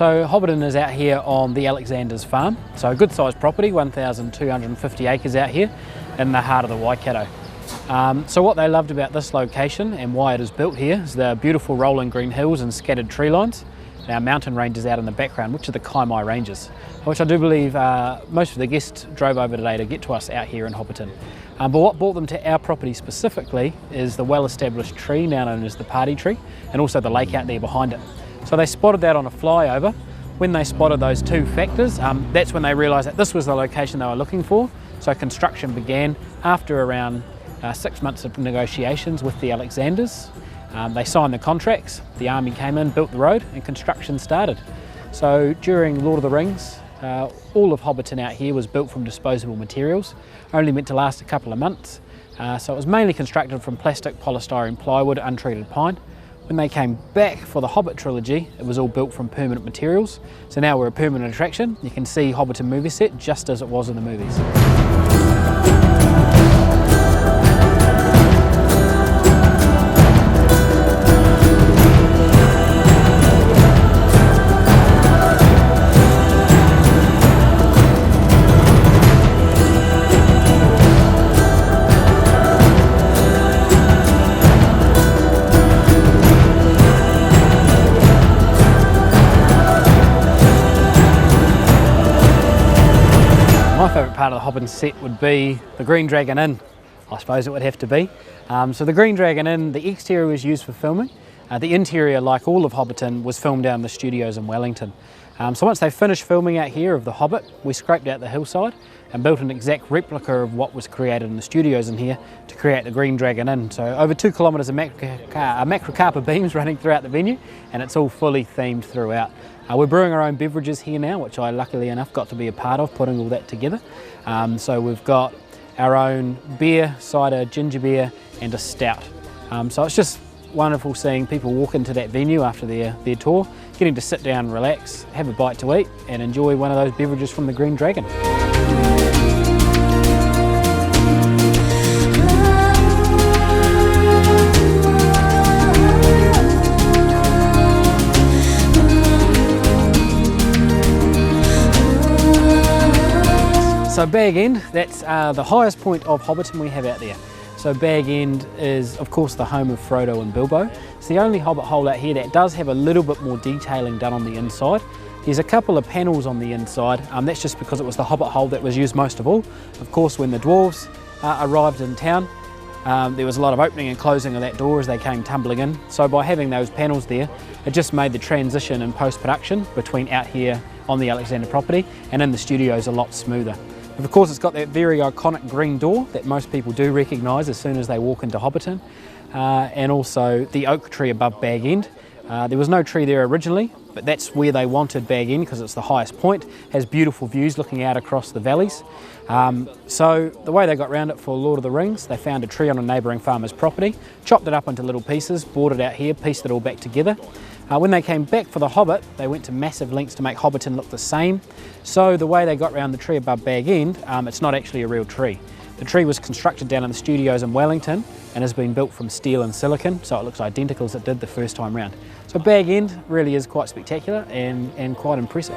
So Hobbiton is out here on the Alexander's farm, so a good sized property, 1,250 acres out here in the heart of the Waikato. So what they loved about this location and why it is built here is the beautiful rolling green hills and scattered tree lines, and our mountain ranges out in the background, which are the Kaimai Ranges, which I do believe most of the guests drove over today to get to us out here in Hobbiton. But what brought them to our property specifically is the well-established tree now known as the party tree, and also the lake out there behind it. So they spotted that on a flyover. When they spotted those two factors, that's when they realised that this was the location they were looking for. So construction began after around 6 months of negotiations with the Alexanders. They signed the contracts, the army came in, built the road, and construction started. So during Lord of the Rings, all of Hobbiton out here was built from disposable materials, only meant to last a couple of months. So it was mainly constructed from plastic, polystyrene, plywood, untreated pine. When they came back for the Hobbit trilogy, it was all built from permanent materials. So now we're a permanent attraction. You can see Hobbiton movie set just as it was in the movies. My favourite part of the Hobbiton set would be the Green Dragon Inn. I suppose it would have to be. So the Green Dragon Inn, the exterior was used for filming. The interior, like all of Hobbiton, was filmed down in the studios in Wellington. So once they finished filming out here of the Hobbit, we scraped out the hillside and built an exact replica of what was created in the studios in here to create the Green Dragon Inn. So over 2 kilometres of macrocarpa beams running throughout the venue, and it's all fully themed throughout. We're brewing our own beverages here now, which I luckily enough got to be a part of, putting all that together. So we've got our own beer, cider, ginger beer and a stout. So it's just wonderful seeing people walk into that venue after their tour, getting to sit down, relax, have a bite to eat and enjoy one of those beverages from the Green Dragon. So Bag End, that's the highest point of Hobbiton we have out there. So Bag End is of course the home of Frodo and Bilbo. It's the only Hobbit hole out here that does have a little bit more detailing done on the inside. There's a couple of panels on the inside, that's just because it was the Hobbit hole that was used most of all. Of course when the dwarves arrived in town, there was a lot of opening and closing of that door as they came tumbling in. So by having those panels there, it just made the transition in post-production between out here on the Alexander property and in the studios a lot smoother. Of course it's got that very iconic green door that most people do recognise as soon as they walk into Hobbiton, and also the oak tree above Bag End. There was no tree there originally, but that's where they wanted Bag End because it's the highest point, has beautiful views looking out across the valleys. So the way they got around it for Lord of the Rings, they found a tree on a neighbouring farmer's property, chopped it up into little pieces, brought it out here, pieced it all back together. When they came back for the Hobbit, they went to massive lengths to make Hobbiton look the same. So the way they got around the tree above Bag End, it's not actually a real tree. The tree was constructed down in the studios in Wellington and has been built from steel and silicon, so it looks identical as it did the first time round. So Bag End really is quite spectacular and quite impressive.